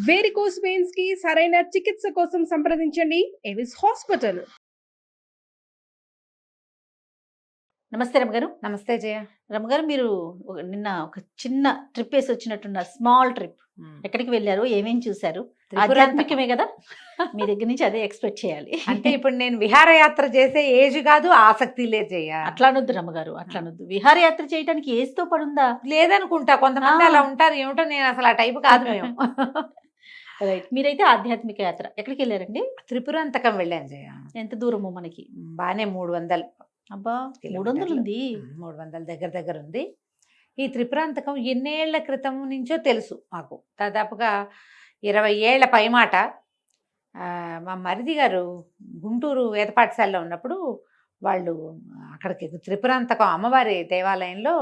Varicose veins కి సరైన చికిత్స కోసం సంప్రదించండి ఎవిస్ హాస్పిటల్. నమస్తే రమగారు. నమస్తే జయ. రమగారు, మీరు నిన్న ఒక చిన్న ట్రిప్ వేసి వచ్చినట్టున్నారు. Small trip. ఎక్కడికి వెళ్ళారు? ఏమేం చూశారు? ఆధ్యాత్మికమే కదా, మీ దగ్గర నుంచి అదే ఎక్స్పెక్ట్ చేయాలి. అంటే ఇప్పుడు నేను విహారయాత్ర చేసే ఏజ్ కాదు, ఆసక్తి లేదు జయ. అట్లా అనొద్దు రమగారు, అట్లా అనొద్దు. విహారయాత్ర చేయడానికి ఏజ్తో పడుందా? లేదనుకుంటా, కొంతమంది అలా ఉంటారు. ఏమిటో, నేను అసలు ఆ టైపు కాదు మేము. రైట్. మీరైతే ఆధ్యాత్మిక యాత్ర ఎక్కడికి వెళ్ళారండి? త్రిపురాంతకం వెళ్ళాను జయ. ఎంత దూరము మనకి? బానే 300. అబ్బా, 300 ఉంది. 300 దగ్గర ఉంది. ఈ త్రిపురాంతకం ఎన్నేళ్ల క్రితం నుంచో తెలుసు మాకు. దాదాపుగా 20 ఏళ్ల పైమాట. మా మరిది గారు గుంటూరు వేద పాఠశాలలో ఉన్నప్పుడు వాళ్ళు అక్కడికి త్రిపురాంతకం అమ్మవారి దేవాలయంలో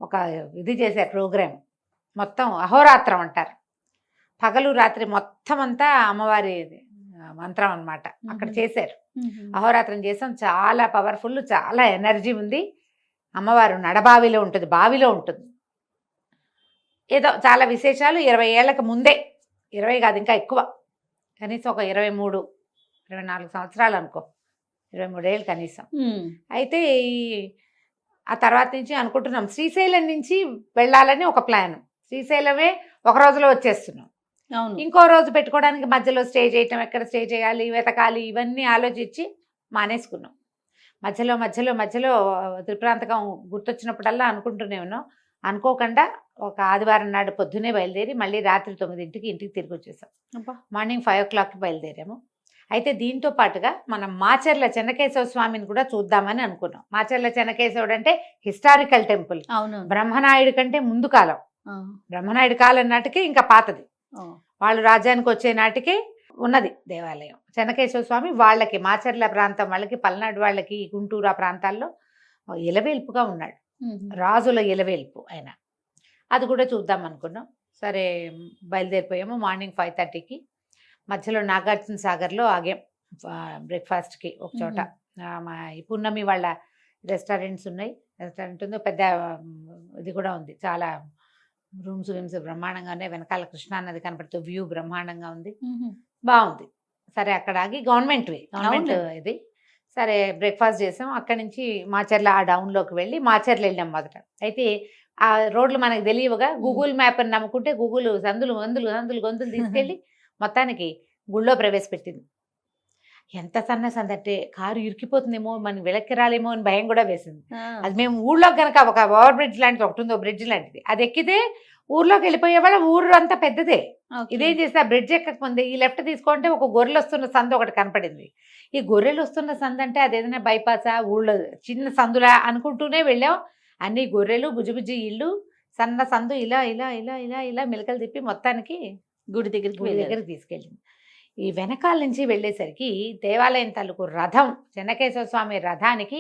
ఒక ఇది చేశారు ప్రోగ్రాం. మొత్తం అహోరాత్రం అంటారు. పగలు రాత్రి మొత్తం అంతా అమ్మవారి మంత్రం అన్నమాట. అక్కడ చేశారు. అహోరాత్రం చేసాం. చాలా పవర్ఫుల్, చాలా ఎనర్జీ ఉంది. అమ్మవారు నడబావిలో ఉంటుంది, బావిలో ఉంటుంది. ఏదో చాలా విశేషాలు. 20 ఏళ్లకు ముందే, 20 కాదు ఇంకా ఎక్కువ, కనీసం ఒక 23, 24 సంవత్సరాలు అనుకో, 23 ఏళ్ళు కనీసం. అయితే ఆ తర్వాత నుంచి అనుకుంటున్నాం శ్రీశైలం నుంచి వెళ్ళాలని ఒక ప్లాన్. శ్రీశైలమే ఒక రోజులో వచ్చేస్తున్నాం. ఇంకో రోజు పెట్టుకోవడానికి మధ్యలో స్టే చేయటం, ఎక్కడ స్టే చేయాలి, వెతకాలి, ఇవన్నీ ఆలోచించి మానేసుకున్నాం. మధ్యలో త్రిపురాంతకం గుర్తొచ్చినప్పుడల్లా అనుకుంటూనే ఉన్నాం. అనుకోకుండా ఒక ఆదివారం నాడు పొద్దునే బయలుదేరి మళ్ళీ రాత్రి 9ంటికి ఇంటికి తిరిగి వచ్చేసాం. మార్నింగ్ 5 o'clockకి బయలుదేరాము. అయితే దీంతో పాటుగా మనం మాచర్ల చెన్నకేశవ స్వామిని కూడా చూద్దామని అనుకున్నాం. మాచర్ల చెన్నకేశవుడు అంటే హిస్టారికల్ టెంపుల్. బ్రహ్మనాయుడు కంటే ముందు కాలం. బ్రహ్మనాయుడు కాలం నాటికి ఇంకా పాతది. వాళ్ళు రాజ్యానికి వచ్చే నాటికే ఉన్నది దేవాలయం. చెన్నకేశవ స్వామి వాళ్ళకి, మాచర్ల ప్రాంతం వాళ్ళకి, పల్నాడు వాళ్ళకి, గుంటూరు ఆ ప్రాంతాల్లో ఇలవేల్పుగా ఉన్నాడు. రాజుల ఇలవేల్పు ఆయన. అది కూడా చూద్దాం అనుకున్నాం. సరే బయలుదేరిపోయాము. మార్నింగ్ 5:30కి మధ్యలో నాగార్జున సాగర్లో ఆగాం బ్రేక్ఫాస్ట్కి ఒక చోట. మా ఈ పున్నమి వాళ్ళ రెస్టారెంట్స్ ఉన్నాయి. రెస్టారెంట్ ఉంది, పెద్ద ఇది కూడా ఉంది. చాలా రూమ్స్ బ్రహ్మాండంగా ఉన్నాయి. వెనకాల కృష్ణానది కనపడుతూ వ్యూ బ్రహ్మాండంగా ఉంది, బాగుంది. సరే అక్కడ ఆగి గవర్నమెంట్ ఇది. సరే బ్రేక్ఫాస్ట్ చేసాం. అక్కడి నుంచి మాచర్ల ఆ డౌన్లోకి వెళ్ళి మాచర్ల వెళ్ళాం మొదట. అయితే ఆ రోడ్లు మనకు తెలియవుగా, గూగుల్ మ్యాప్ అని నమ్ముకుంటే గూగుల్ సందులు గొంతులు తీసుకెళ్ళి మొత్తానికి గుళ్ళో ప్రవేశపెట్టింది. ఎంత సన్నసందంటే కారు ఇరికిపోతుందేమో, మనం వెనక్కి రాలేమో అని భయం కూడా వేసింది. అది మేము ఊళ్ళో కనుక ఒక ఓవర్ బ్రిడ్జ్ లాంటిది ఒకటి ఉంది, బ్రిడ్జ్ లాంటిది, అది ఎక్కితే ఊర్లోకి వెళ్ళిపోయేవాళ్ళ. ఊరు అంతా పెద్దదే. ఇదేం చేస్తే ఆ బ్రిడ్జ్ ఎక్కకముందే ఈ లెఫ్ట్ తీసుకుంటే ఒక గొర్రెలు వస్తున్న సందు ఒకటి కనపడింది. ఈ గొర్రెలు వస్తున్న సందు అంటే అదేదైనా బైపాసా, ఊళ్ళో చిన్న సందులా అనుకుంటూనే వెళ్ళాం. అన్ని గొర్రెలు, బుజ్జి ఇళ్ళు, సన్న సందు, ఇలా ఇలా ఇలా ఇలా ఇలా మెలకలు తిప్పి మొత్తానికి గుడి దగ్గరికి తీసుకెళ్ళింది. ఈ వెనకాల నుంచి వెళ్ళేసరికి దేవాలయం తాలూకు రథం, చెన్నకేశవ స్వామి రథానికి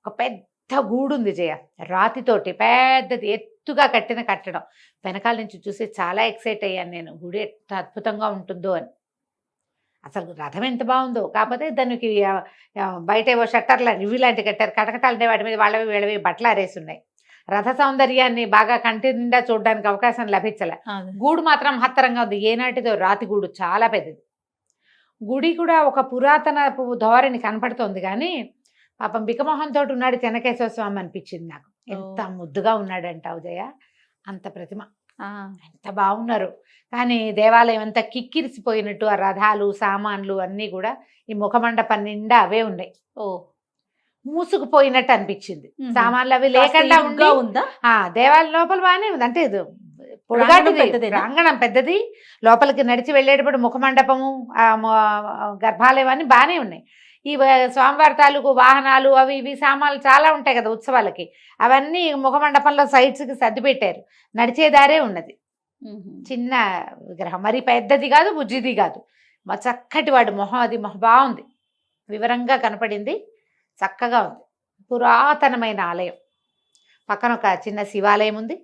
ఒక పెద్ద గూడు ఉంది జయ. రాతితోటి పెద్దది ఎత్తుగా కట్టిన కట్టడం. వెనకాల నుంచి చూసి చాలా ఎక్సైట్ అయ్యాను నేను. గుడి ఎంత అద్భుతంగా ఉంటుందో అని. అసలు రథం ఎంత బాగుందో. కాకపోతే దానికి బయట ఏవో షట్టర్ల రివ్యూ లాంటివి కట్టారు. కటకటాలు ఉండే వాటి మీద వాళ్ళవి వీళ్ళవి బట్టలు ఆరేసి ఉన్నాయి. రథ సౌందర్యాన్ని బాగా కంటి నిండా చూడడానికి అవకాశం లభించలే. గూడు మాత్రం మహత్తరంగా ఉంది. ఏనాటిదో రాతి గూడు, చాలా పెద్దది. గుడి కూడా ఒక పురాతన ధోరణి కనపడుతోంది. కానీ పాపం బికమోహంతో ఉన్నాడు చెన్నకేశవ స్వామి అనిపించింది నాకు. ఎంత ముద్దుగా ఉన్నాడంటావు జయ, అంత ప్రతిమ, ఎంత బాగున్నారు. కానీ దేవాలయం అంతా కిక్కిరిసిపోయినట్టు ఆ రథాలు, సామాన్లు అన్నీ కూడా ఈ ముఖమండపం నిండా అవే ఉన్నాయి. మూసుకుపోయినట్టు అనిపించింది. సామాన్లు అవి లేకుండా ఉందా? దేవాలయం లోపల బాగానే ఉంది. అంటే ప్రాంగణం పెద్దది. లోపలికి నడిచి వెళ్ళేటప్పుడు ముఖమండపము, గర్భాలయం అన్నీ బాగానే ఉన్నాయి. ఈ స్వామివారి తాలూకు వాహనాలు అవి ఇవి సామాన్లు చాలా ఉంటాయి కదా ఉత్సవాలకి, అవన్నీ ముఖమండపంలో సైడ్స్కి సర్ది పెట్టారు. నడిచేదారే ఉన్నది. చిన్న విగ్రహం, మరి పెద్దది కాదు, బుజ్జిది కాదు. మా చక్కటి వాడు మొహం, అది బాగుంది, వివరంగా కనపడింది, చక్కగా ఉంది. పురాతనమైన ఆలయం. పక్కన ఒక చిన్న శివాలయం ఉంది.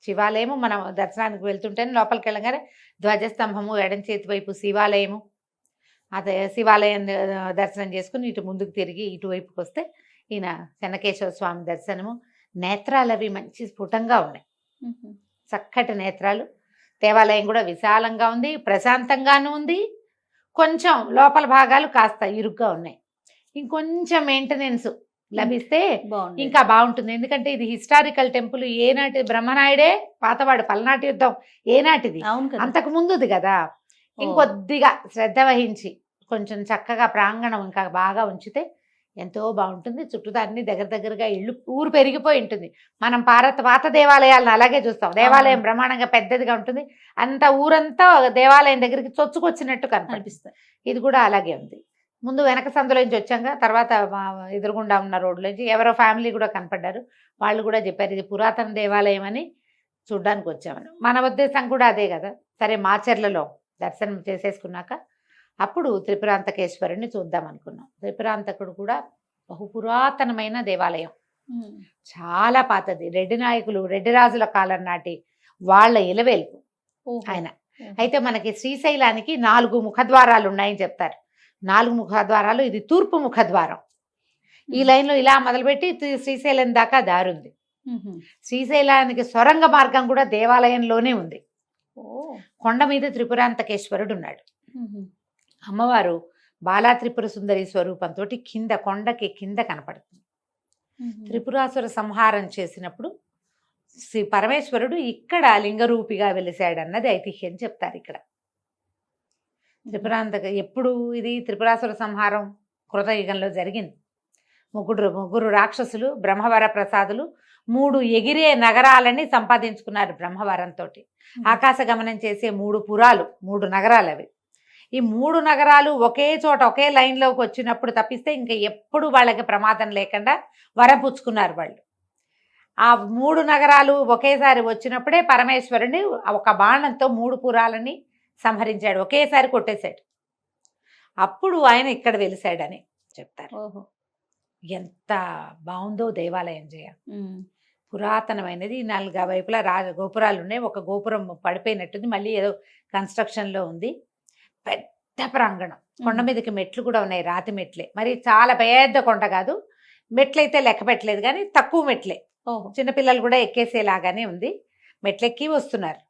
శివాలయము మనం దర్శనానికి వెళ్తుంటేనే లోపలికి వెళ్ళగానే ధ్వజస్తంభము, ఎడం చేతి వైపు శివాలయము. అదే శివాలయం దర్శనం చేసుకుని ఇటు ముందుకు తిరిగి ఇటువైపుకి వస్తే ఈయన చెన్నకేశవ స్వామి దర్శనము. నేత్రాలు అవి మంచి స్ఫుటంగా ఉన్నాయి, చక్కటి నేత్రాలు. దేవాలయం కూడా విశాలంగా ఉంది, ప్రశాంతంగాను ఉంది. కొంచెం లోపల భాగాలు కాస్త ఇరుగ్గా ఉన్నాయి. ఇంకొంచెం మెయింటెనెన్స్ లభిస్తే బాగుంది. ఇంకా బాగుంటుంది. ఎందుకంటే ఇది హిస్టారికల్ టెంపుల్. ఏనాటి బ్రహ్మనాయుడే పాతవాడు, పల్నాటి యుద్ధం ఏనాటిది, అవును కదా. అంతకు ముందుది కదా. ఇంకొద్దిగా శ్రద్ధ వహించి కొంచెం చక్కగా ప్రాంగణం ఇంకా బాగా ఉంచితే ఎంతో బాగుంటుంది. చుట్టూ అన్ని దగ్గరగా ఇళ్ళు, ఊరు పెరిగిపోయి ఉంటుంది. మనం పాత దేవాలయాలను అలాగే చూస్తాం. దేవాలయం బ్రహ్మాండంగా పెద్దదిగా ఉంటుంది, అంత ఊరంతా దేవాలయం దగ్గరికి చొచ్చుకొచ్చినట్టు కనిపిస్తుంది. ఇది కూడా అలాగే ఉంది. ముందు వెనక సందులోంచి వచ్చాక తర్వాత మా ఎదురుగుండా ఉన్న రోడ్లోంచి ఎవరో ఫ్యామిలీ కూడా కనపడ్డారు. వాళ్ళు కూడా చెప్పారు ఇది పురాతన దేవాలయం అని, చూడ్డానికి వచ్చామని. మన ఉద్దేశం కూడా అదే కదా. సరే మాచర్లలో దర్శనం చేసేసుకున్నాక అప్పుడు త్రిపురాంతకేశ్వరుని చూద్దాం అనుకున్నాం. త్రిపురాంతకుడు కూడా బహు పురాతనమైన దేవాలయం, చాలా పాతది. రెడ్డి నాయకులు, రెడ్డి రాజుల కాలం నాటి వాళ్ళ ఇలవేల్పు ఆయన. అయితే మనకి శ్రీశైలానికి 4 ముఖద్వారాలు ఉన్నాయని చెప్తారు. 4 ముఖద్వారాలు, ఇది తూర్పు ముఖద్వారం. ఈ లైన్లో ఇలా మొదలుపెట్టి శ్రీశైలం దాకా దారుంది. శ్రీశైలానికి సొరంగ మార్గం కూడా దేవాలయంలోనే ఉంది. కొండ మీద త్రిపురాంతకేశ్వరుడు ఉన్నాడు. అమ్మవారు బాలా త్రిపుర సుందరి స్వరూపంతో కింద కొండకి కింద కనపడుతుంది. త్రిపురాసుర సంహారం చేసినప్పుడు శ్రీ పరమేశ్వరుడు ఇక్కడ లింగరూపిగా వెలిశాడన్నది ఐతిహ్యం చెప్తారు. ఇక్కడ ఎప్పుడు ఇది త్రిపురాసుర సంహారం కృతయుగంలో జరిగింది. ముగ్గురు రాక్షసులు బ్రహ్మవర ప్రసాదులు 3 ఎగిరే నగరాలని సంపాదించుకున్నారు బ్రహ్మవరంతో. ఆకాశ గమనం చేసే 3 పురాలు, 3 నగరాలు అవి. ఈ 3 నగరాలు ఒకే చోట ఒకే లైన్లోకి వచ్చినప్పుడు తప్పిస్తే ఇంకా ఎప్పుడు వాళ్ళకి ప్రమాదం లేకుండా వరం పుచ్చుకున్నారు వాళ్ళు. ఆ 3 నగరాలు ఒకేసారి వచ్చినప్పుడే పరమేశ్వరుని ఒక బాణంతో 3 పురాలని సంహరించాడు, ఒకేసారి కొట్టేశాడు. అప్పుడు ఆయన ఇక్కడ వెలిశాడని చెప్తారు. ఎంత బాగుందో దేవాలయం జయ. పురాతనమైనది. 4 వైపులా గోపురాలు ఉన్నాయి. ఒక గోపురం పడిపోయినట్టుంది, మళ్ళీ ఏదో కన్స్ట్రక్షన్లో ఉంది. పెద్ద ప్రాంగణం, కొండ మీదకి మెట్లు కూడా ఉన్నాయి, రాతి మెట్లే. మరి చాలా పెద్ద కొండ కాదు, మెట్లయితే లెక్క పెట్టలేదు కానీ తక్కువ మెట్లే. చిన్నపిల్లలు కూడా ఎక్కేసేలాగానే ఉంది. మెట్లెక్కి వస్తున్నారు.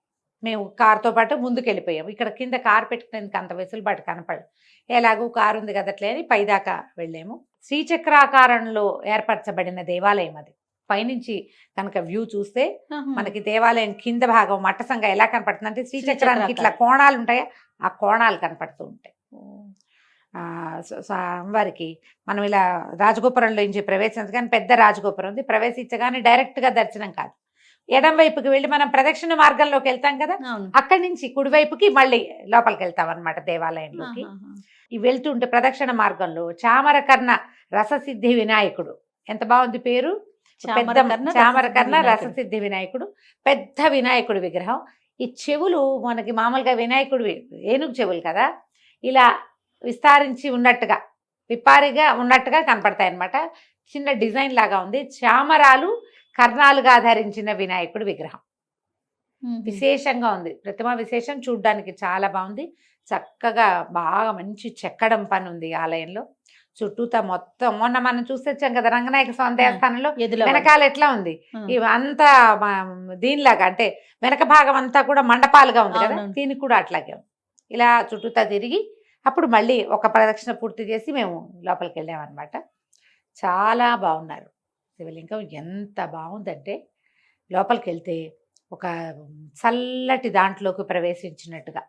మేము కారుతో పాటు ముందుకు వెళ్ళిపోయాము. ఇక్కడ కింద కారు పెట్టుకునేందుకు అంత వెసులుబాటు కనపడదు. ఎలాగూ కారు ఉంది కదట్లే అని పైదాకా వెళ్ళాము. శ్రీచక్రాకారంలో ఏర్పరచబడిన దేవాలయం అది. పైనుంచి కనుక వ్యూ చూస్తే మనకి దేవాలయం కింద భాగం మట్టసంగా ఎలా కనపడుతుంది అంటే శ్రీచక్రానికి ఇట్లా కోణాలు ఉంటాయి, ఆ కోణాలు కనపడుతూ ఉంటాయి. వారికి మనం ఇలా రాజగోపురంలో నుంచి ప్రవేశించగానే పెద్ద రాజగోపురం ఉంది. ప్రవేశించగానే డైరెక్ట్గా దర్శనం కాదు, ఎడం వైపుకి వెళ్ళి మనం ప్రదక్షిణ మార్గంలోకి వెళ్తాం కదా, అక్కడి నుంచి కుడివైపుకి మళ్ళీ లోపలికి వెళ్తాం అనమాట దేవాలయంలోకి. ఇవి వెళ్తుంటే ప్రదక్షిణ మార్గంలో చామరకర్ణ రససిద్ధి వినాయకుడు, ఎంత బాగుంది పేరు, చామరకర్ణ రససిద్ధి వినాయకుడు. పెద్ద వినాయకుడు విగ్రహం. ఈ చెవులు మనకి మామూలుగా వినాయకుడు ఏనుగు చెవులు కదా, ఇలా విస్తరించి ఉన్నట్టుగా విప్పారిగా ఉన్నట్టుగా కనపడతాయి అన్నమాట. చిన్న డిజైన్ లాగా ఉంది. చామరాలు కర్ణాలుగా ధరించిన వినాయకుడు విగ్రహం విశేషంగా ఉంది. ప్రతిమ విశేషం, చూడ్డానికి చాలా బాగుంది. చక్కగా బాగా మంచి చెక్కడం పని ఉంది ఆలయంలో. చుట్టూతా మొత్తం మొన్న మనం చూసి వచ్చాం కదా రంగనాయక స్వామి దేవస్థానంలో వెనకాల ఎట్లా ఉంది, అంతా దీనిలాగా అంటే వెనక భాగం అంతా కూడా మండపాలుగా ఉంది కదా, దీనికి కూడా అట్లాగే ఉంది. ఇలా చుట్టూతా తిరిగి అప్పుడు మళ్ళీ ఒక ప్రదక్షిణ పూర్తి చేసి మేము లోపలికి వెళ్ళామన్నమాట. చాలా బాగున్నారు. శివలింగం ఎంత బాగుందంటే లోపలికి వెళ్తే ఒక చల్లటి దాంట్లోకి ప్రవేశించినట్టుగా,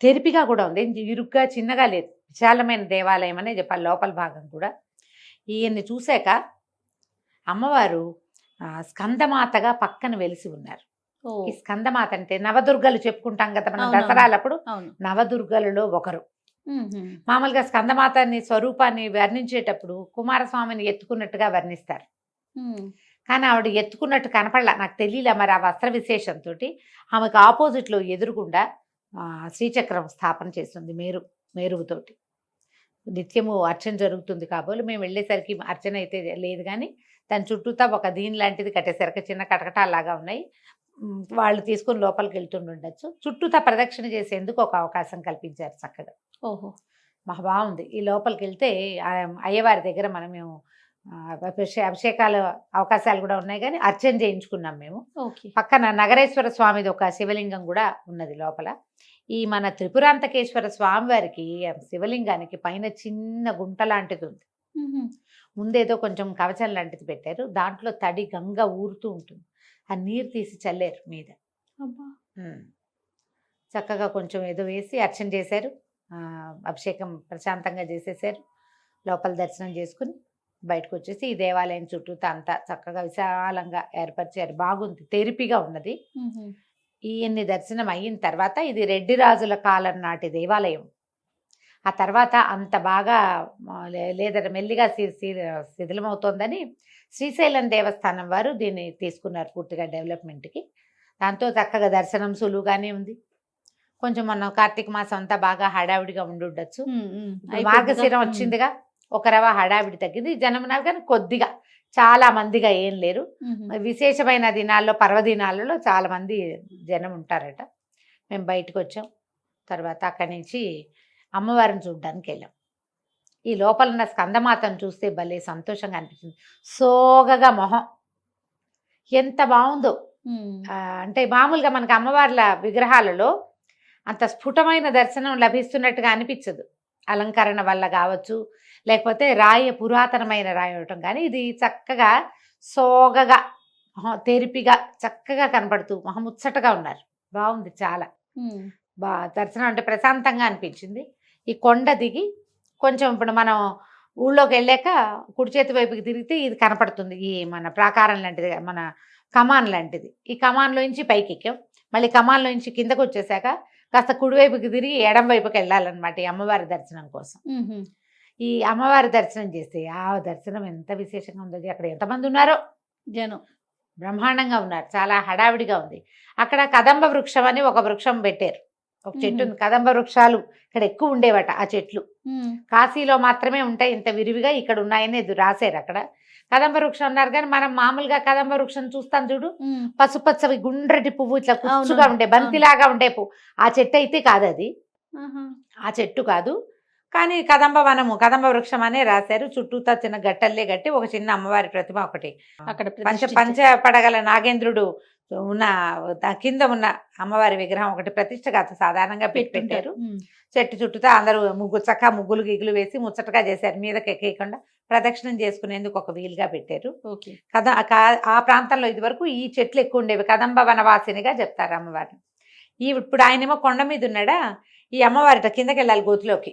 తెరిపిగా కూడా ఉంది, ఇరుగ్గా చిన్నగా లేదు, విశాలమైన దేవాలయం అనే చెప్పాలి. లోపల భాగం కూడా ఈయన్ని చూశాక అమ్మవారు స్కందమాతగా పక్కన వెలిసి ఉన్నారు. ఈ స్కందమాత అంటే నవదుర్గలు చెప్పుకుంటాం కదా మనం దసరాలప్పుడు, నవదుర్గలలో ఒకరు. మామూలుగా స్కందమాతని స్వరూపాన్ని వర్ణించేటప్పుడు కుమారస్వామిని ఎత్తుకున్నట్టుగా వర్ణిస్తారు, కానీ ఆవిడ ఎత్తుకున్నట్టు కనపడలా, నాకు తెలియలే మరి ఆ వస్త్ర విశేషంతో. ఆమెకు ఆపోజిట్లో ఎదురుగుండా శ్రీచక్రం స్థాపన చేస్తుంది మేరువుతోటి. నిత్యము అర్చన జరుగుతుంది కాబోలు మేము వెళ్ళేసరికి అర్చన అయితే లేదు, కానీ దాని చుట్టూతా ఒక దీని లాంటిది కట్టేసరికి చిన్న కటకటాల్లాగా ఉన్నాయి. వాళ్ళు తీసుకుని లోపలికి వెళ్తుండొచ్చు. చుట్టూతా ప్రదక్షిణ చేసేందుకు ఒక అవకాశం కల్పించారు చక్కగా. మహా బాగుంది. ఈ లోపలికి వెళ్తే అయ్యవారి దగ్గర మేము అభిషేకాలు అవకాశాలు కూడా ఉన్నాయి, కానీ అర్చన చేయించుకున్నాం మేము. ఓకే. పక్కన నగరేశ్వర స్వామిది ఒక శివలింగం కూడా ఉన్నది లోపల. ఈ మన త్రిపురాంతకేశ్వర స్వామి వారికి శివలింగానికి పైన చిన్న గుంట లాంటిది ఉంది. ముందేదో కొంచెం కవచం లాంటిది పెట్టారు, దాంట్లో తడి గంగ ఊరుతూ ఉంటుంది. ఆ నీరు తీసి చల్లారు మీద. చక్కగా కొంచెం ఏదో వేసి అర్చన చేశారు. అభిషేకం ప్రశాంతంగా చేసేసారు. లోపల దర్శనం చేసుకుని బయటకు వచ్చేసి ఈ దేవాలయం చుట్టూతా అంతా చక్కగా విశాలంగా ఏర్పరిచారు. బాగుంది, తెరిపిగా ఉన్నది. ఈయన్ని దర్శనం అయిన తర్వాత ఇది రెడ్డి రాజుల కాలం నాటి దేవాలయం. ఆ తర్వాత అంత బాగా లేదంటే మెల్లిగా శిథిలమవుతోందని శ్రీశైలం దేవస్థానం వారు దీన్ని తీసుకున్నారు పూర్తిగా డెవలప్మెంట్కి. దాంతో చక్కగా దర్శనం సులువుగానే ఉంది. కొంచెం మనం కార్తీక మాసం అంతా బాగా హడావిడిగా ఉండుండొచ్చు. మార్గశిరం వచ్చిందిగా, ఒక రవ హడావిడి తగ్గింది. జనం ఉన్నారు కానీ కొద్దిగా, చాలా మందిగా ఏం లేరు. విశేషమైన దినాల్లో, పర్వదినాలలో చాలా మంది జనం ఉంటారట. మేము బయటకు వచ్చాం. తర్వాత అక్కడి నుంచి అమ్మవారిని చూడడానికి వెళ్ళాం. ఈ లోపల ఉన్న స్కందమాతను చూస్తే భలే సంతోషంగా అనిపించింది. సోగగా మొహం ఎంత బాగుందో. అంటే మామూలుగా మనకి అమ్మవార్ల విగ్రహాలలో అంత స్ఫుటమైన దర్శనం లభిస్తున్నట్టుగా అనిపించదు. అలంకరణ వల్ల కావచ్చు, లేకపోతే రాయి పురాతనమైన రాయి అవటం, కానీ ఇది చక్కగా సోగగా తెరిపిగా చక్కగా కనపడుతూ మహముచ్చటగా ఉన్నారు. బాగుంది చాలా. దర్శనం అంటే ప్రశాంతంగా అనిపించింది. ఈ కొండ దిగి కొంచెం ఇప్పుడు మనం ఊళ్ళోకి వెళ్ళాక కుడి చేతి వైపుకి తిరిగితే ఇది కనపడుతుంది. ఈ మన ప్రాకారం లాంటిది, మన కమాన్ లాంటిది. ఈ కమాన్లోంచి పైకి ఎక్కాం. మళ్ళీ కమాన్లోంచి కిందకు వచ్చేసాక కాస్త కుడివైపుకి తిరిగి ఎడం వైపుకి వెళ్ళాలన్నమాట ఈ అమ్మవారి దర్శనం కోసం. ఈ అమ్మవారి దర్శనం చేస్తే ఆ దర్శనం ఎంత విశేషంగా ఉంది. అక్కడ ఎంతమంది ఉన్నారో జనం, బ్రహ్మాండంగా ఉన్నారు. చాలా హడావిడిగా ఉంది. అక్కడ కదంబ వృక్షం అని ఒక వృక్షం పెట్టారు. ఒక చెట్టు ఉంది. కదంబ వృక్షాలు ఇక్కడ ఎక్కువ ఉండేవట. ఆ చెట్లు కాశీలో మాత్రమే ఉంటాయి ఇంత విరివిగా, ఇక్కడ ఉన్నాయని రాశారు అక్కడ. కదంబ వృక్షం అన్నారు, కానీ మనం మామూలుగా కదంబ వృక్షం చూస్తాం చూడు, పసుపచ్చవి గుండ్రటి పువ్వు ఇట్లా కుచ్చుగా ఉండే బంతిలాగా ఉండే పువ్వు. ఆ చెట్టు అయితే కాదు అది, ఆ చెట్టు కాదు. కానీ కదంబ వనము, కదంబ వృక్షం అనే రాశారు. చుట్టూతా చిన్న గట్టల్లే గట్టి ఒక చిన్న అమ్మవారి ప్రతిమ ఒకటి, అక్కడ పంచ పడగల నాగేంద్రుడు ఉన్న కింద ఉన్న అమ్మవారి విగ్రహం ఒకటి ప్రతిష్టగా సాధారణంగా పెట్టారు. చెట్టు చుట్టూతా అందరూ చక్కగా ముగ్గులు గిగులు వేసి ముచ్చటగా చేశారు. మీదకి ఎక్కేయకుండా ప్రదక్షిణం చేసుకునేందుకు ఒక వీలుగా పెట్టారు. ఆ ప్రాంతంలో ఇది వరకు ఈ చెట్లు ఎక్కువ ఉండేవి. కదంబ వనవాసినిగా చెప్తారు అమ్మవారిని. ఇప్పుడు ఆయనేమో కొండ మీద ఉన్నాడా, ఈ అమ్మవారిట కిందకి వెళ్ళాలి గోతులోకి,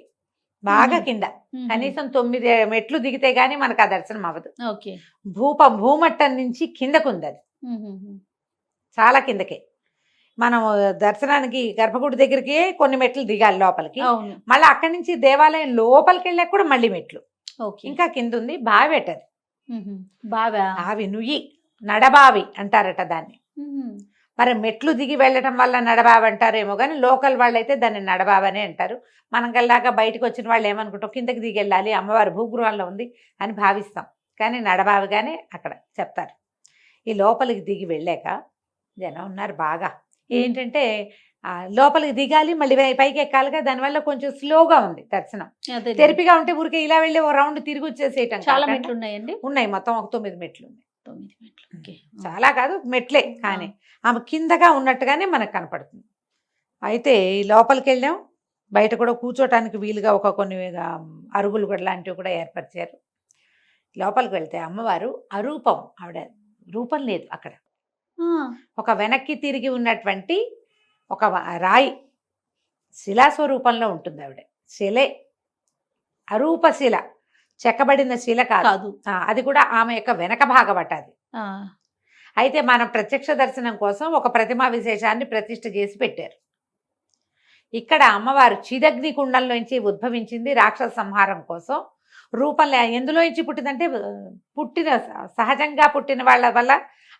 బాగా కింద. కనీసం 9 మెట్లు దిగితే గానీ మనకు ఆ దర్శనం అవ్వదు. భూమట్టం నుంచి కిందకు ఉంది అది, చాలా కిందకే. మనం దర్శనానికి గర్భగుడి దగ్గరికి కొన్ని మెట్లు దిగాలి లోపలికి. మళ్ళీ అక్కడి నుంచి దేవాలయం లోపలికి వెళ్ళాక కూడా మళ్ళీ మెట్లు ఇంకా కింద ఉంది. బావి పెట్టది, బావి నుయ్యి, నడబావి అంటారట దాన్ని. మరి మెట్లు దిగి వెళ్ళటం వల్ల నడబావి అంటారేమో, కానీ లోకల్ వాళ్ళు అయితే దాన్ని నడబావి అనే అంటారు. మనం కల్లాగా బయటకు వచ్చిన వాళ్ళు ఏమనుకుంటాం, కిందకి దిగి వెళ్ళాలి, అమ్మవారి భూగృహంలో ఉంది అని భావిస్తాం. కానీ నడబావిగానే అక్కడ చెప్తారు. ఈ లోపలికి దిగి వెళ్ళాక జనం ఉన్నారు బాగా. ఏంటంటే లోపలికి దిగాలి, మళ్ళీ పైకి ఎక్కాలిగా, దానివల్ల కొంచెం స్లోగా ఉంది దర్శనం. తెరిపిగా ఉంటే ఊరికే ఇలా వెళ్ళి ఒక రౌండ్ తిరిగి వచ్చేసేయటం. చాలా మెట్లు ఉన్నాయండి? ఉన్నాయి, మొత్తం ఒక 9 మెట్లు ఉన్నాయి. చాలా కాదు మెట్లే, కానీ ఆమె కిందగా ఉన్నట్టుగానే మనకు కనపడుతుంది. అయితే లోపలికి వెళ్ళాం. బయట కూడా కూర్చోటానికి వీలుగా ఒక కొన్ని అరుగులు కూడా లాంటివి కూడా ఏర్పరిచారు. లోపలికి వెళ్తే అమ్మవారు అరూపం, ఆవిడ రూపం లేదు అక్కడ. ఒక వెనక్కి తిరిగి ఉన్నటువంటి ఒక రాయి శిలాస్వరూపంలో ఉంటుంది ఆవిడ. శిలే, అరూప శిల, చెక్కబడిన శిల కాదు. అది కూడా ఆమె యొక్క వెనక భాగమట అది. అయితే మనం ప్రత్యక్ష దర్శనం కోసం ఒక ప్రతిమా విశేషాన్ని ప్రతిష్ఠ చేసి పెట్టారు. ఇక్కడ అమ్మవారు చిదగ్ని కుండంలోంచి ఉద్భవించింది రాక్షస సంహారం కోసం. రూపంలో ఎందులోంచి పుట్టిందంటే సహజంగా పుట్టిన వాళ్ళ వల్ల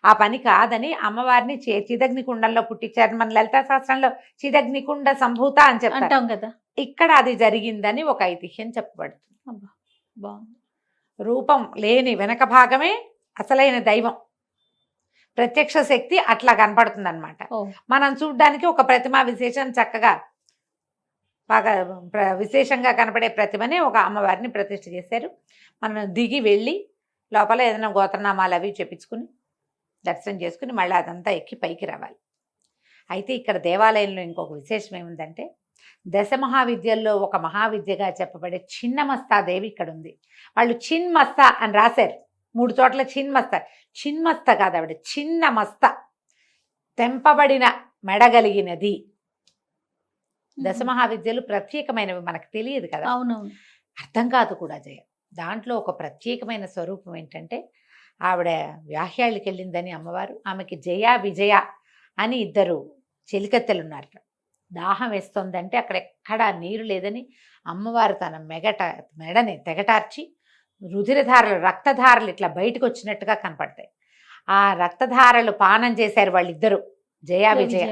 ఆ పని కాదని అమ్మవారిని చిదగ్ని కుండంలో పుట్టించారు. మన లలితా శాస్త్రంలో చిదగ్ని కుండ సంభూత అని చెప్తాం కదా, ఇక్కడ అది జరిగిందని ఒక ఐతిహ్యం చెప్పబడుతుంది. రూపం లేని వెనక భాగమే అసలైన దైవం, ప్రత్యక్ష శక్తి అట్లా కనపడుతుంది అనమాట. మనం చూడ్డానికి ఒక ప్రతిమా విశేషం చక్కగా బాగా విశేషంగా కనపడే ప్రతిమని ఒక అమ్మవారిని ప్రతిష్ఠ చేశారు. మనం దిగి వెళ్ళి లోపల ఏదైనా గోత్రనామాలు అవి చెప్పించుకుని దర్శనం చేసుకుని మళ్ళీ అదంతా ఎక్కి పైకి రావాలి. అయితే ఇక్కడ దేవాలయంలో ఇంకొక విశేషం ఏముందంటే, దశ మహావిద్యల్లో ఒక మహావిద్యగా చెప్పబడే చిన్నమస్తాదేవి ఇక్కడ ఉంది. వాళ్ళు చిన్మస్త అని రాశారు, 3 చోట్ల చిన్మస్త కాదు, ఆవిడ చిన్నమస్త, తెంపబడిన మెడగలిగినది. దశ మహావిద్యలు ప్రత్యేకమైనవి, మనకు తెలియదు కదా, అవునవును. అర్థం కాదు కూడా జయ. దాంట్లో ఒక ప్రత్యేకమైన స్వరూపం ఏంటంటే, ఆవిడ వ్యాహ్యాళ్ళకి వెళ్ళిందని అమ్మవారు, ఆమెకి జయ విజయ అని 2 చెలికత్తెలు ఉన్నారు. దాహం వేస్తోందంటే అక్కడ ఎక్కడా నీరు లేదని అమ్మవారు తన మెడని తెగటార్చి రుధిరధారలు, రక్తధారలు ఇట్లా బయటకు వచ్చినట్టుగా కనపడతాయి. ఆ రక్తధారలు పానం చేశారు వాళ్ళిద్దరూ, జయ విజయ.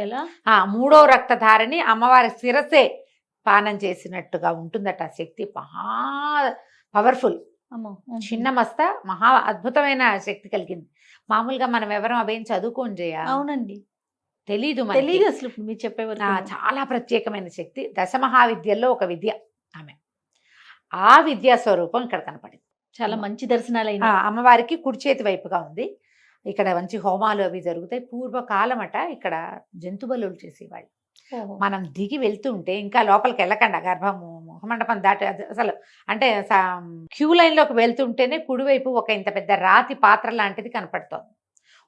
మూడో రక్తధారని అమ్మవారి శిరసే పానం చేసినట్టుగా ఉంటుందట. ఆ శక్తి మహా పవర్ఫుల్. చిన్నమస్త మహా అద్భుతమైన శక్తి కలిగింది. మామూలుగా మనం ఎవరం అవేం చదువుకోని జయ, అవునండి, తెలీదు అసలు మీరు చెప్పేవారు. చాలా ప్రత్యేకమైన శక్తి. దశమహావిద్యల్లో ఒక విద్య ఆమె. ఆ విద్యా స్వరూపం ఇక్కడ కనపడింది. చాలా మంచి దర్శనాలు. అమ్మవారికి కుడి చేతి వైపుగా ఉంది. ఇక్కడ మంచి హోమాలు అవి జరుగుతాయి. పూర్వకాలం అట ఇక్కడ జంతు బలులు చేసేవాళ్ళు. మనం దిగి వెళ్తుంటే, ఇంకా లోపలికి వెళ్ళకుండా గర్భము ముఖమండపం దాటి అసలు అంటే క్యూ లైన్లోకి వెళ్తుంటేనే కుడివైపు ఒక ఇంత పెద్ద రాతి పాత్ర లాంటిది కనపడుతోంది.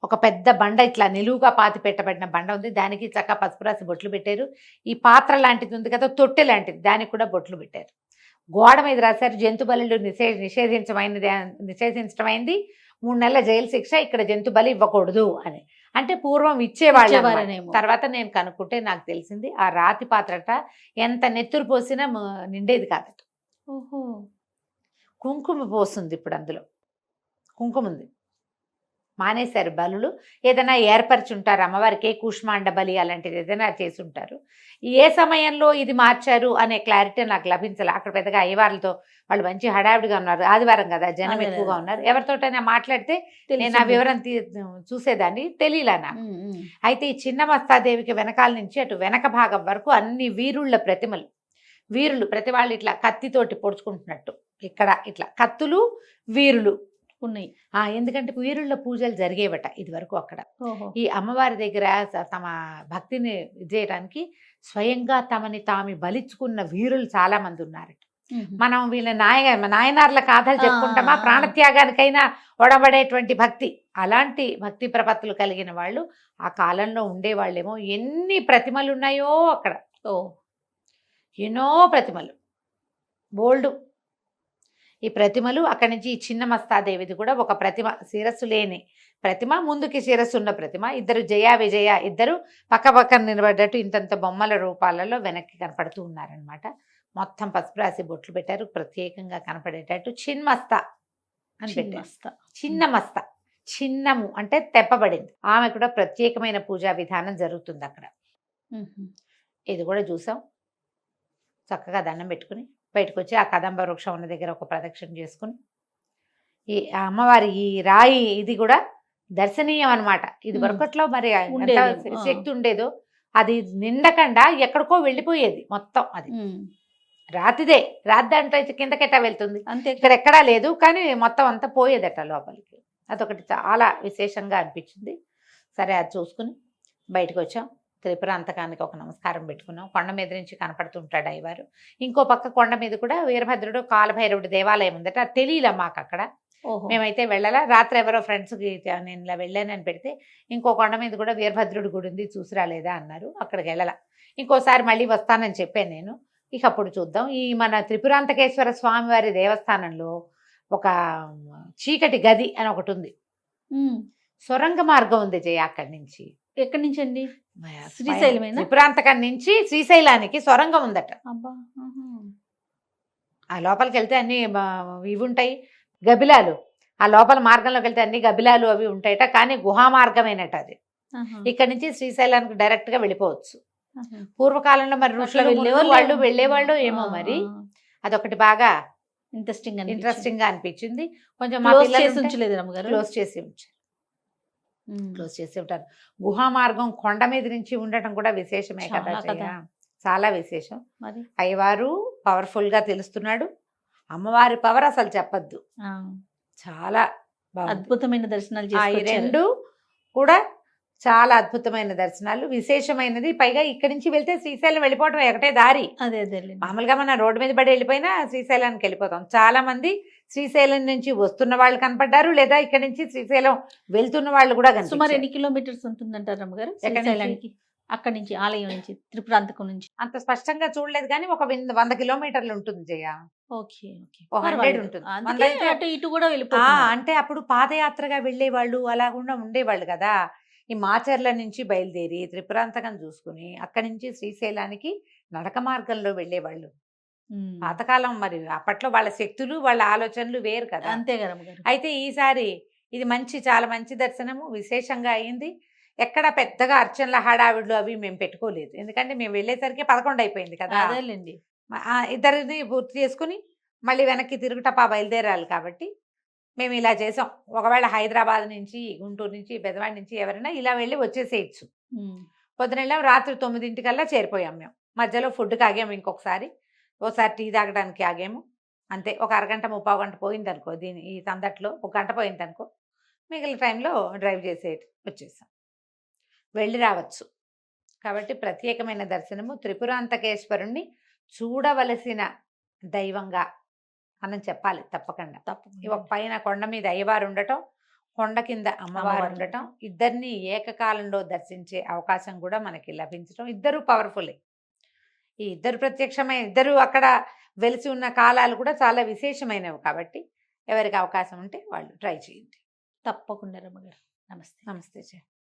ఒక పెద్ద బండ ఇట్లా నిలువుగా పాతి పెట్టబడిన బండ ఉంది. దానికి చక్కగా పసుపు రాసి బొట్లు పెట్టారు. ఈ పాత్ర లాంటిది ఉంది కదా, తొట్టె లాంటిది, దానికి కూడా బొట్లు పెట్టారు. గోడ మీద రాశారు, జంతు బలులు నిషేధించడమైంది, 3 నెలల జైలు శిక్ష, ఇక్కడ జంతు బలి ఇవ్వకూడదు అని. అంటే పూర్వం ఇచ్చేవాళ్ళు. తర్వాత నేను కనుక్కుంటే నాకు తెలిసింది, ఆ రాతి పాత్రట ఎంత నెత్తురు పోసినా నిండేది కాదట. ఓహో, కుంకుమ పోస్తుంది ఇప్పుడు, అందులో కుంకుమ ఉంది. మానేశారు బలులు. ఏదైనా ఏర్పరిచి ఉంటారు అమ్మవారికి, కూష్మాండ బలి అలాంటిది ఏదైనా చేసి ఉంటారు. ఏ సమయంలో ఇది మార్చారు అనే క్లారిటీ నాకు లభించాలి. అక్కడ పెద్దగా అయ్యవార్లతో వాళ్ళు మంచి హడావిడిగా ఉన్నారు, ఆదివారం కదా, జనం ఎక్కువగా ఉన్నారు. ఎవరితోటైనా మాట్లాడితే నేను ఆ వివరం చూసేదాన్ని, తెలియలా నాకు. అయితే ఈ చిన్నమస్తాదేవికి వెనకాల నుంచి అటు వెనక భాగం వరకు అన్ని వీరుళ్ళ ప్రతిమలు. వీరులు ప్రతి వాళ్ళు ఇట్లా కత్తితోటి పొడుచుకుంటున్నట్టు, ఇక్కడ ఇట్లా కత్తులు వీరులు ఉన్నాయి. ఎందుకంటే వీరుళ్ళ పూజలు జరిగేవట ఇది వరకు అక్కడ. ఈ అమ్మవారి దగ్గర తమ భక్తిని చేయడానికి స్వయంగా తమని తాము బలిచ్చుకున్న వీరులు చాలా మంది ఉన్నారట. మనం వీళ్ళ నాయనార్ల కథలు చెప్పుకుంటామా, ప్రాణత్యాగానికైనా ఒడబడేటువంటి భక్తి, అలాంటి భక్తి ప్రపత్తులు కలిగిన వాళ్ళు ఆ కాలంలో ఉండేవాళ్ళేమో. ఎన్ని ప్రతిమలు ఉన్నాయో అక్కడ, ఎన్నో ప్రతిమలు, బోల్డు ఈ ప్రతిమలు. అక్కడి నుంచి ఈ చిన్నమస్తాదేవిది కూడా ఒక ప్రతిమ, శిరస్సు లేని ప్రతిమ, ముందుకి శిరస్సు ఉన్న ప్రతిమ. 2 జయ విజయ, 2 పక్క పక్కన నిలబడ్డట్టు ఇంతంత బొమ్మల రూపాలలో వెనక్కి కనపడుతూ ఉన్నారనమాట. మొత్తం పసుపు రాసి బొట్లు పెట్టారు, ప్రత్యేకంగా కనపడేటట్టు చిన్మస్త అని పెట్టారు. చిన్నమస్త, చిన్నము అంటే తెప్పబడింది. ఆమె కూడా ప్రత్యేకమైన పూజా విధానం జరుగుతుంది అక్కడ. ఇది కూడా చూసాం. చక్కగా దండం పెట్టుకుని బయటకు వచ్చి ఆ కదంబ వృక్షం ఉన్న దగ్గర ఒక ప్రదక్షిణ చేసుకుని, ఈ అమ్మవారి ఈ రాయి ఇది కూడా దర్శనీయం అనమాట. ఇది వరకట్లో మరి ఎంత శక్తి ఉండేదో, అది నిండకుండా ఎక్కడికో వెళ్ళిపోయేది మొత్తం. అది రాతిదే, రాతి దాంట్లో కిందకెట్టా వెళ్తుంది అంతే, ఇక్కడ ఎక్కడా లేదు, కానీ మొత్తం అంతా పోయేదట లోపలికి. అదొకటి చాలా విశేషంగా అనిపించింది. సరే అది చూసుకుని బయటకు వచ్చాం. త్రిపురాంతకానికి ఒక నమస్కారం పెట్టుకున్నాం. కొండ మీద నుంచి కనపడుతుంటాడు అయ్యవారు. ఇంకో పక్క కొండ మీద కూడా వీరభద్రుడు కాలభైరవుడు దేవాలయం ఉందట. అది తెలియలే మాకు అక్కడ, మేమైతే వెళ్ళాలా. రాత్రి ఎవరో ఫ్రెండ్స్కి నేను ఇలా వెళ్ళానని పెడితే, ఇంకో కొండ మీద కూడా వీరభద్రుడి గుడి ఉంది, చూసి రాలేదా అన్నారు. అక్కడికి వెళ్ళాల. ఇంకోసారి మళ్ళీ వస్తానని చెప్పాను నేను. ఇక అప్పుడు చూద్దాం. ఈ మన త్రిపురాంతకేశ్వర స్వామివారి దేవస్థానంలో ఒక చీకటి గది అని ఒకటి ఉంది. సొరంగ మార్గం ఉంది జయ. అక్కడి నుంచి, ఎక్కడి నుంచి అండి? శ్రీశైలమేనా? త్రిపురాంతకం నుంచి శ్రీశైలానికి సొరంగం ఉందట. ఆ లోపలికి వెళ్తే అన్ని ఇవి ఉంటాయి, గబిలాలు. ఆ లోపల మార్గంలోకి వెళ్తే అన్ని గబిలాలు అవి ఉంటాయట. కానీ గుహా మార్గమేనట అది. ఇక్కడ నుంచి శ్రీశైలానికి డైరెక్ట్ గా వెళ్ళిపోవచ్చు. పూర్వకాలంలో మరి ఋషులు వెళ్ళేవాళ్ళు ఏమో మరి. అదొకటి బాగా ఇంట్రెస్టింగ్ గా అనిపించింది. కొంచెం క్లోజ్ చేసి ఉంటారు. గుహా మార్గం కొండ మీద నుంచి ఉండటం కూడా విశేషమే కదా, చాలా విశేషం. అయ్యవారు పవర్ఫుల్ గా తెలుస్తున్నాడు. అమ్మవారి పవర్ అసలు చెప్పద్దు, చాలా బాగుంది. అద్భుతమైన దర్శనాలు ఈ చేసుకొచ్చారు. రెండు కూడా చాలా అద్భుతమైన దర్శనాలు, విశేషమైనది. పైగా ఇక్కడి నుంచి వెళ్తే శ్రీశైలం వెళ్ళిపోవటం ఒకటే దారి. అదే అదేలేండి. మామూలుగా మన రోడ్డు మీద పడి వెళ్ళిపోయినా శ్రీశైలానికి వెళ్ళిపోతాం. చాలా మంది శ్రీశైలం నుంచి వస్తున్న వాళ్ళు కనపడ్డారు, లేదా ఇక్కడ నుంచి శ్రీశైలం వెళ్తున్న వాళ్ళు కూడా సుమారు కనిపించారు. ఎన్ని కిలోమీటర్స్ ఉంటుందంటారు రమ్మగారు ఎక్కడి నుంచి? శ్రీశైలానికి? అక్కడి నుంచి ఆలయం నుంచి త్రిపురాంతకం నుంచి. అంత స్పష్టంగా చూడలేదు కానీ ఒక 100 కిలోమీటర్లు ఉంటుంది జయ. Okay okay. ఓ 100 పర్వాలేదు. ఉంటుంది. అందుకే 100 అయితే- అటు ఇటు కూడా వెళ్ళిపోతున్నారు. అంటే అప్పుడు పాదయాత్రగా వెళ్ళేవాళ్ళు అలాగుండా ఉండేవాళ్ళు కదా. ఈ మాచర్ల నుంచి బయలుదేరి త్రిపురాంతకం చూసుకుని అక్కడి నుంచి శ్రీశైలానికి నడక మార్గంలో వెళ్ళేవాళ్ళు. ఉమ్. పాతకాలం మరి అప్పట్లో వాళ్ళ శక్తులు వాళ్ళ ఆలోచనలు వేరు కదా. అంతే కదా రమ్మగారు. అయితే ఈసారి ఇది చాలా మంచి దర్శనము, విశేషంగా అయింది. ఎక్కడ పెద్దగా అర్చనల హడావిడ్లు అవి మేము పెట్టుకోలేదు, ఎందుకంటే మేము వెళ్ళేసరికి 11 అయిపోయింది కదా. అదేలేండి. ఇద్దరిని పూర్తి చేసుకుని మళ్ళీ వెనక్కి తిరుగుటపా బయలుదేరాలి కాబట్టి మేము ఇలా చేసాం. ఒకవేళ హైదరాబాద్ నుంచి, గుంటూరు నుంచి, బెదవాడ నుంచి ఎవరైనా ఇలా వెళ్ళి వచ్చేసేయచ్చు. ఉమ్. పొద్దున రాత్రి 9 చేరిపోయాం మేము. మధ్యలో ఫుడ్కి ఆగాము, ఓసారి టీ తాగడానికి ఆగాము. అంతే. ఒక అరగంట 30 గంట పోయింది అనుకో, ఈ సందట్లో 1 గంట పోయింది అనుకో, మిగిలిన టైంలో డ్రైవ్ వచ్చేసాం. వెళ్ళి రావచ్చు. కాబట్టి ప్రత్యేకమైన దర్శనము. త్రిపురాంతకేశ్వరుణ్ణి చూడవలసిన దైవంగా మనం చెప్పాలి తప్పకుండా. తప్పకుండా. ఒక పైన కొండ మీద అయ్యవారు ఉండటం, కొండ కింద అమ్మవారు అమ్మవారు ఉండటం, ఇద్దరిని ఏకకాలంలో దర్శించే అవకాశం కూడా మనకి లభించడం. ఇద్దరు పవర్ఫుల్లే. ఈ ఇద్దరు ఇద్దరు అక్కడ వెలిసి ఉన్న కాలాలు కూడా చాలా విశేషమైనవి కాబట్టి ఎవరికి అవకాశం ఉంటే వాళ్ళు ట్రై చేయండి. తప్పకుండా రమ్మగారు. నమస్తే. నమస్తే.